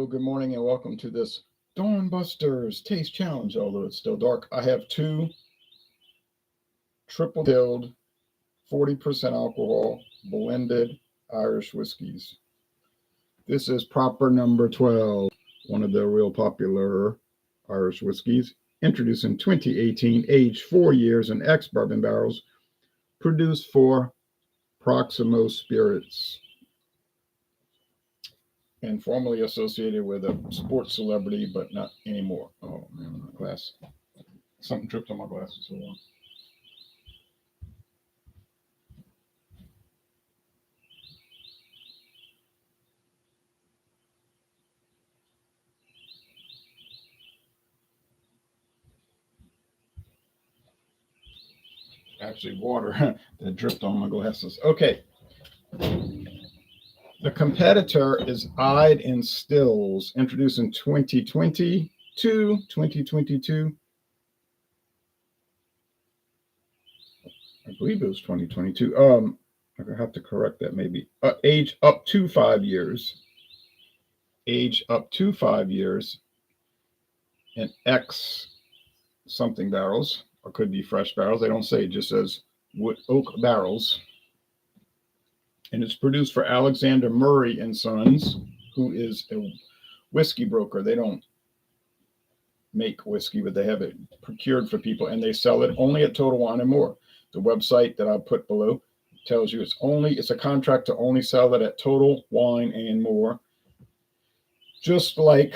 good morning and welcome to this Dawn Busters Taste Challenge. Although it's still dark, I have two triple distilled, 40% alcohol, blended Irish whiskeys. This is proper number 12, one of the real popular Irish whiskeys, introduced in 2018, aged 4 years in ex-bourbon barrels, produced for Proximo Spirits, and formerly associated with a sports celebrity, but not anymore. Oh man, my glass. Something tripped on my glasses. Hold on. Actually, water that dripped on my glasses. Okay. The competitor is Ide Stills, introduced in 2022. I believe it was 2022. I have to correct that maybe. Age up to 5 years. Age up to 5 years in X something barrels, or could be fresh barrels. They don't say, it just says wood oak barrels. And it's produced for Alexander Murray and Sons, who is a whiskey broker. They don't make whiskey, but they have it procured for people, and they sell it only at Total Wine and More. The website that I put below tells you it's a contract to only sell it at Total Wine and More. Just like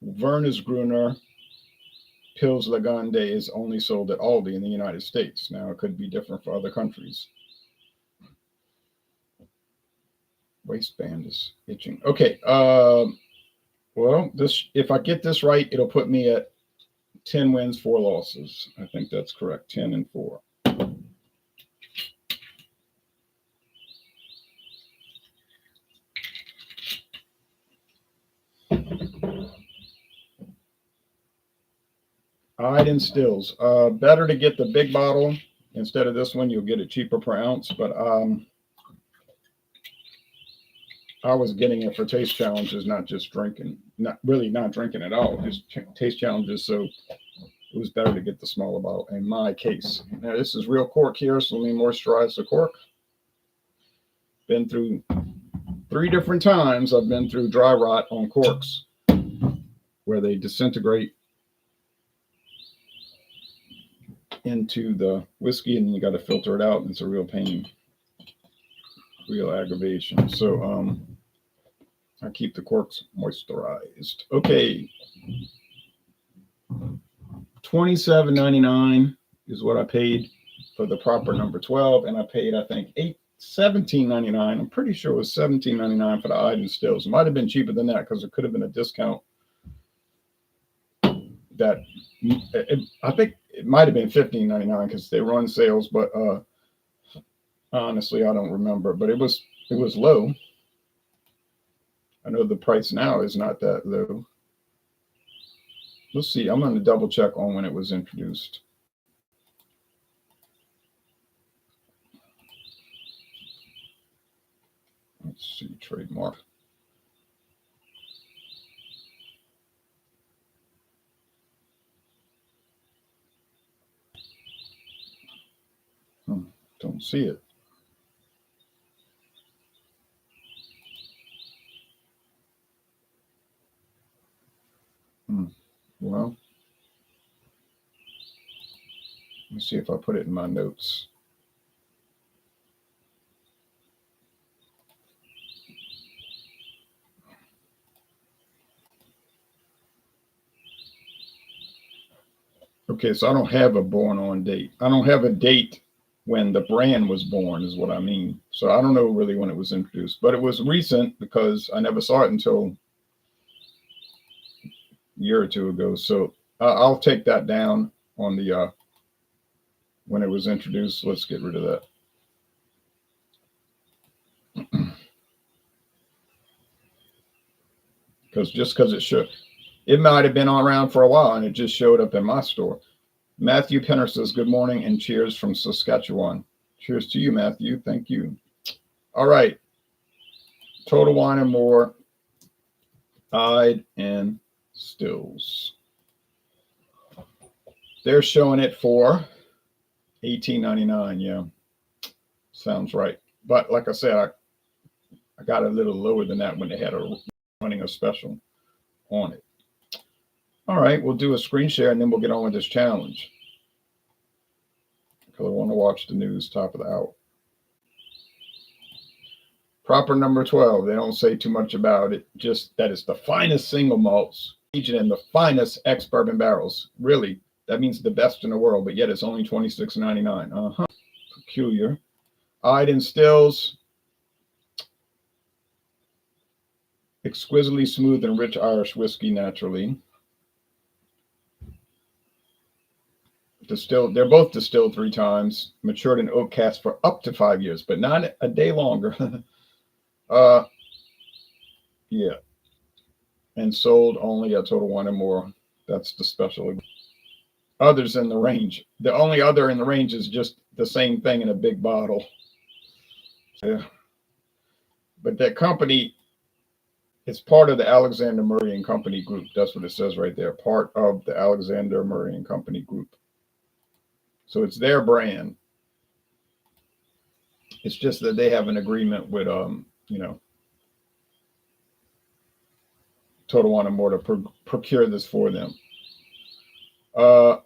Vernus Gruner Pils Legende is only sold at Aldi in the United States. Now, it could be different for other countries. Waistband is itching. Okay. Well, if I get this right, it'll put me at 10 wins, 4 losses. I think that's correct. 10 and 4. Ide Stills. Better to get the big bottle instead of this one. You'll get it cheaper per ounce, but I was getting it for taste challenges, not just drinking. Not drinking at all, just taste challenges. So it was better to get the smaller bottle in my case. Now, this is real cork here, so let me moisturize the cork. Been through 3 different times. I've been through dry rot on corks where they disintegrate into the whiskey, and you got to filter it out, and it's a real pain, real aggravation. So I keep the corks moisturized. Okay, $27.99 is what I paid for the proper number 12, and I paid, I think, $17.99. I'm pretty sure it was $17.99 for the Ide Stills. It might have been cheaper than that because it could have been a discount. That I think it might have been $15.99 because they run sales, but honestly, I don't remember. But it was low. I know the price now is not that low. Let's see. I'm going to double check on when it was introduced. Let's see, trademark. Don't see it. Well, let me see if I put it in my notes. Okay, so I don't have a born on date. I don't have a date when the brand was born is what I mean. So I don't know really when it was introduced, but it was recent because I never saw it until a year or 2 ago. So I'll take that down on the when it was introduced. Let's get rid of that. Because it might have been around for a while and it just showed up in my store. Matthew Penner says, good morning and cheers from Saskatchewan. Cheers to you, Matthew. Thank you. All right. Total Wine and More, Ide and Stills. They're showing it for $18.99. Yeah, sounds right. But like I said, I got a little lower than that when they had running a special on it. All right, we'll do a screen share and then we'll get on with this challenge. Because I want to watch the news top of the hour. Proper number 12. They don't say too much about it. Just that it's the finest single malts, aged in the finest ex-bourbon barrels. Really, that means the best in the world, but yet it's only $26.99. Peculiar. Ide Stills. Exquisitely smooth and rich Irish whiskey, naturally. Distilled. They're both distilled 3 times. Matured in oak casks for up to 5 years, but not a day longer. Yeah. And sold only at Total Wine and More. That's the special. Others in the range. The only other in the range is just the same thing in a big bottle. Yeah. But that company, it's part of the Alexander Murray and Company group. That's what it says right there. Part of the Alexander Murray and Company group. So it's their brand. It's just that they have an agreement with, Total Wine and More to procure this for them. Well,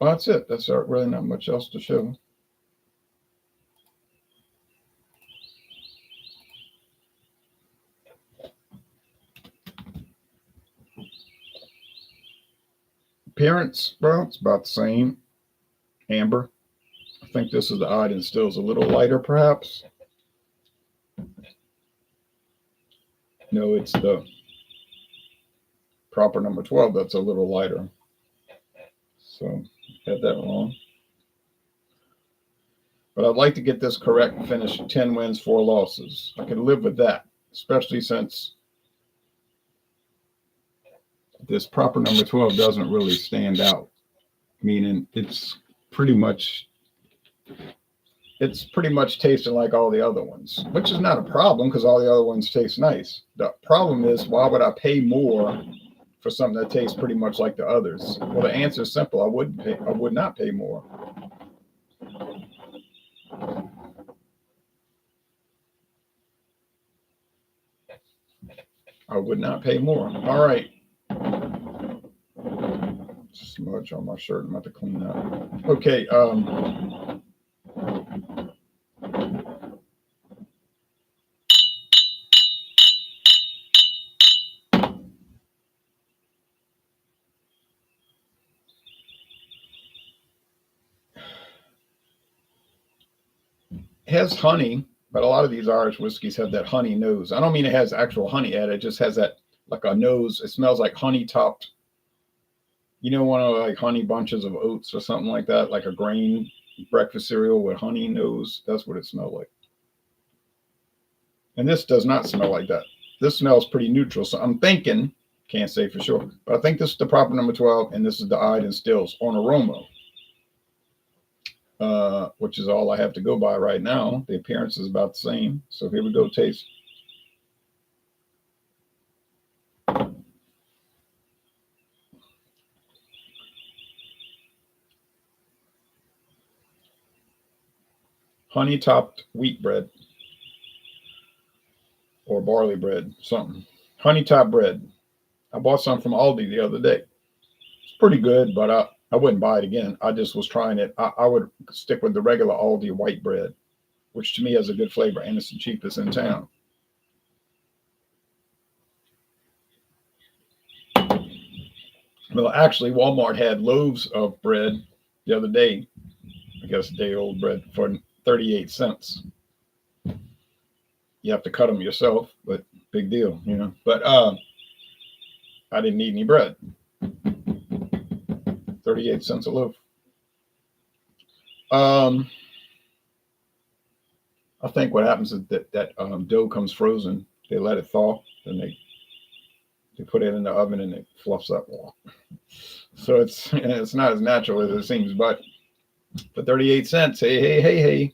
that's it. That's really not much else to show. Appearance, well, it's about the same. Amber. I think this is the Ide Stills, a little lighter, perhaps. No, it's the proper number 12 that's a little lighter. So, had that wrong. But I'd like to get this correct and finish 10 wins, 4 losses. I can live with that, especially since this proper number 12 doesn't really stand out, meaning it's pretty much tasting like all the other ones, which is not a problem because all the other ones taste nice. The problem is, why would I pay more for something that tastes pretty much like the others? Well, the answer is simple. I would not pay more. I would not pay more. All right. Smudge on my shirt. I'm about to clean that. Okay. It has honey, but a lot of these Irish whiskeys have that honey nose. I don't mean it has actual honey at it. It just has that, like a nose. It smells like honey topped. One of like honey bunches of oats or something like that, like a grain breakfast cereal with honey nose. That's what it smelled like. And this does not smell like that. This smells pretty neutral. So I'm thinking, can't say for sure, but I think this is the proper number 12, and this is the Ide Stills on aroma. Which is all I have to go by right now. The appearance is about the same. So here we go, taste. Honey topped wheat bread or barley bread, something. Honey topped bread. I bought some from Aldi the other day. It's pretty good, but I wouldn't buy it again. I just was trying it. I would stick with the regular Aldi white bread, which to me has a good flavor, and it's the cheapest in town. Well, actually, Walmart had loaves of bread the other day. I guess day-old bread for 38 cents. You have to cut them yourself, but big deal, But I didn't need any bread. 38 cents a loaf. I think what happens is that dough comes frozen. They let it thaw, then they put it in the oven and it fluffs up. So it's not as natural as it seems, but for 38 cents, hey.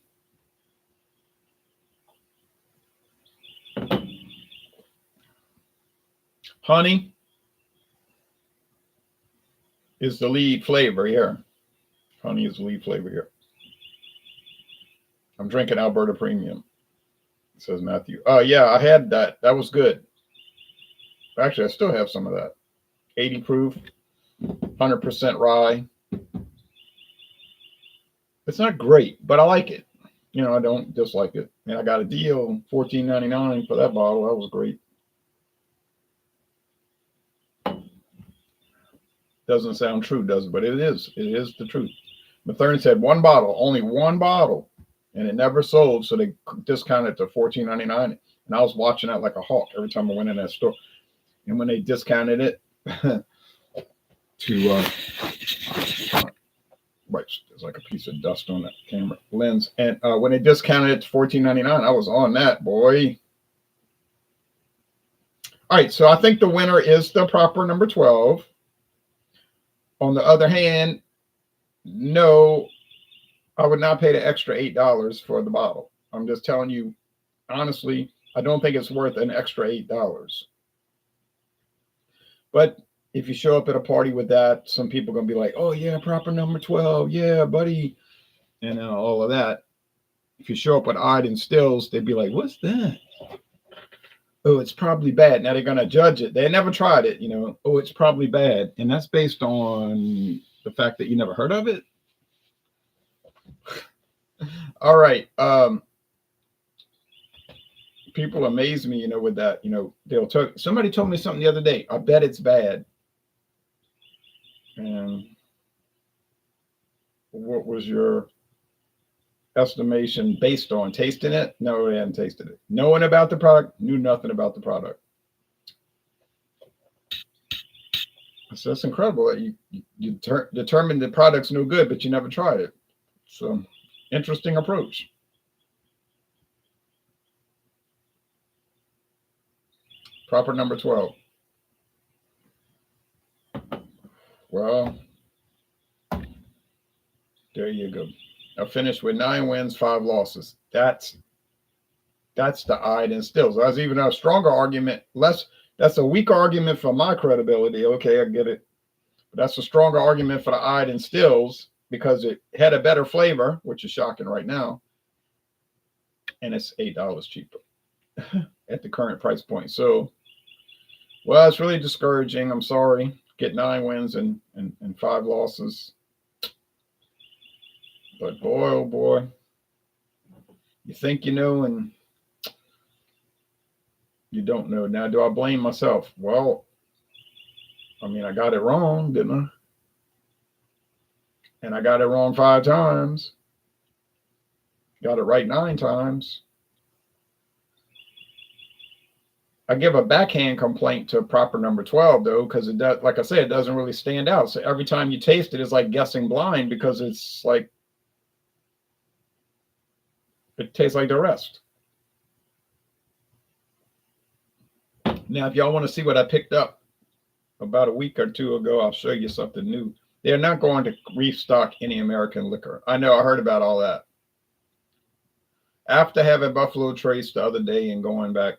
Honey is the lead flavor here. Honey is the lead flavor here. I'm drinking Alberta Premium, says Matthew. Yeah, I had that. That was good. Actually, I still have some of that. 80 proof, 100% rye. It's not great, but I like it. You know, I don't dislike it. And I got a deal, $14.99 for that bottle. That was great. Doesn't sound true, does it? But it is. It is the truth. Mathern said one bottle, only one bottle, and it never sold, so they discounted it to $14.99. And I was watching that like a hawk every time I went in that store. And when they discounted it to right, there's like a piece of dust on that camera lens. And when they discounted it to $14.99, I was on that, boy. All right, so I think the winner is the proper number 12. On the other hand, no, I would not pay the extra $8 for the bottle. I'm just telling you, honestly, I don't think it's worth an extra $8. But if you show up at a party with that, some people are going to be like, oh, yeah, proper number 12. Yeah, buddy. And all of that. If you show up with Ide Stills, they'd be like, what's that? Oh, it's probably bad. Now they're going to judge it. They never tried it, you know. Oh, it's probably bad. And that's based on the fact that you never heard of it. All right. People amaze me, you know, with that. You know, they'll talk. Somebody told me something the other day. I bet it's bad. And what was your estimation based on tasting it? No, they hadn't tasted it. Knowing about the product, knew nothing about the product. So that's incredible that you determined the product's no good, but you never tried it. So interesting approach. Proper number 12. Well, there you go. I finished with 9 wins, 5 losses. That's the Ide Stills. That's even a stronger argument. That's a weak argument for my credibility. Okay, I get it. But that's a stronger argument for the Ide Stills because it had a better flavor, which is shocking right now. And it's $8 cheaper at the current price point. So, well, it's really discouraging. I'm sorry. Get 9 wins and 5 losses. But boy, oh boy, you think you know and you don't know. Now, do I blame myself? Well, I mean, I got it wrong, didn't I? And I got it wrong 5 times. Got it right 9 times. I give a backhand complaint to proper number 12, though, because it does, like I said, it doesn't really stand out. So every time you taste it, it's like guessing blind because it's like, it tastes like the rest. Now, if y'all want to see what I picked up about a week or 2 ago, I'll show you something new. They're not going to restock any American liquor. I know, I heard about all that. After having Buffalo Trace the other day and going back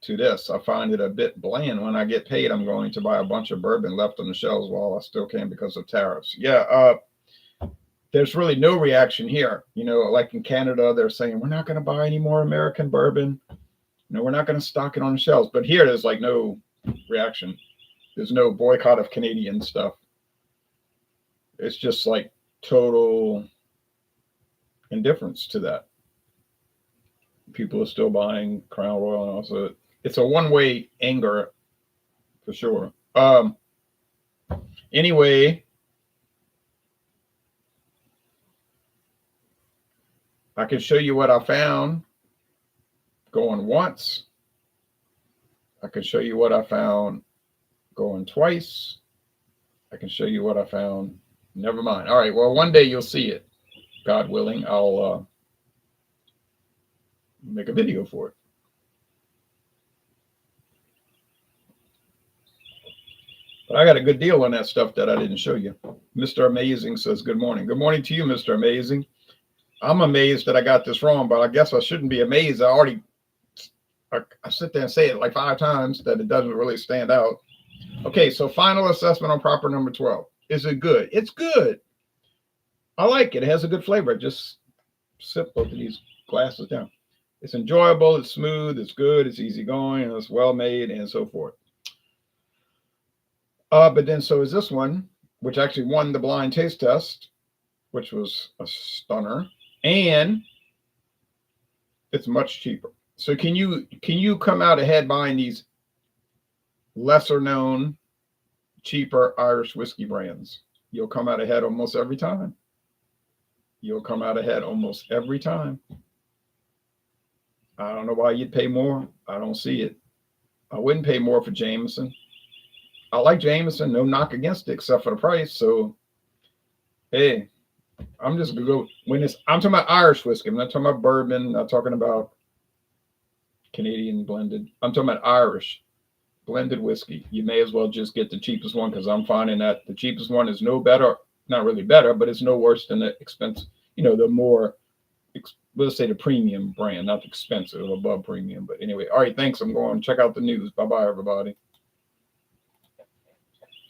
to this, I find it a bit bland. When I get paid, I'm going to buy a bunch of bourbon left on the shelves while I still can because of tariffs. Yeah, there's really no reaction here. You know, like in Canada, they're saying, we're not going to buy any more American bourbon. No, we're not going to stock it on the shelves. But here, there's like no reaction. There's no boycott of Canadian stuff. It's just like total indifference to that. People are still buying Crown Royal and also it's a one-way anger for sure. Anyway, I can show you what I found going once. I can show you what I found going twice. I can show you what I found. Never mind. All right. Well, one day you'll see it. God willing, I'll make a video for it. But I got a good deal on that stuff that I didn't show you. Mr. Amazing says, good morning. Good morning to you, Mr. Amazing. I'm amazed that I got this wrong, but I guess I shouldn't be amazed. I already I sit there and say it like 5 times that it doesn't really stand out. Okay, so final assessment on proper number 12. Is it good? It's good. I like it. It has a good flavor. Just sip both of these glasses down. It's enjoyable. It's smooth. It's good. It's easygoing. And it's well made and so forth. But then so is this one, which actually won the blind taste test, which was a stunner, and it's much cheaper. So can you come out ahead buying these lesser known, cheaper Irish whiskey brands? You'll come out ahead almost every time. You'll come out ahead almost every time. I don't know why you'd pay more. I don't see it. I wouldn't pay more for Jameson. I like Jameson, no knock against it except for the price. So, hey, I'm just gonna go when it's. I'm talking about Irish whiskey. I'm not talking about bourbon. I'm not talking about Canadian blended. I'm talking about Irish blended whiskey. You may as well just get the cheapest one because I'm finding that the cheapest one is no better. Not really better, but it's no worse than the expensive. The more, let's say the premium brand, not the expensive, above premium. But anyway, all right. Thanks. I'm going to check out the news. Bye bye, everybody.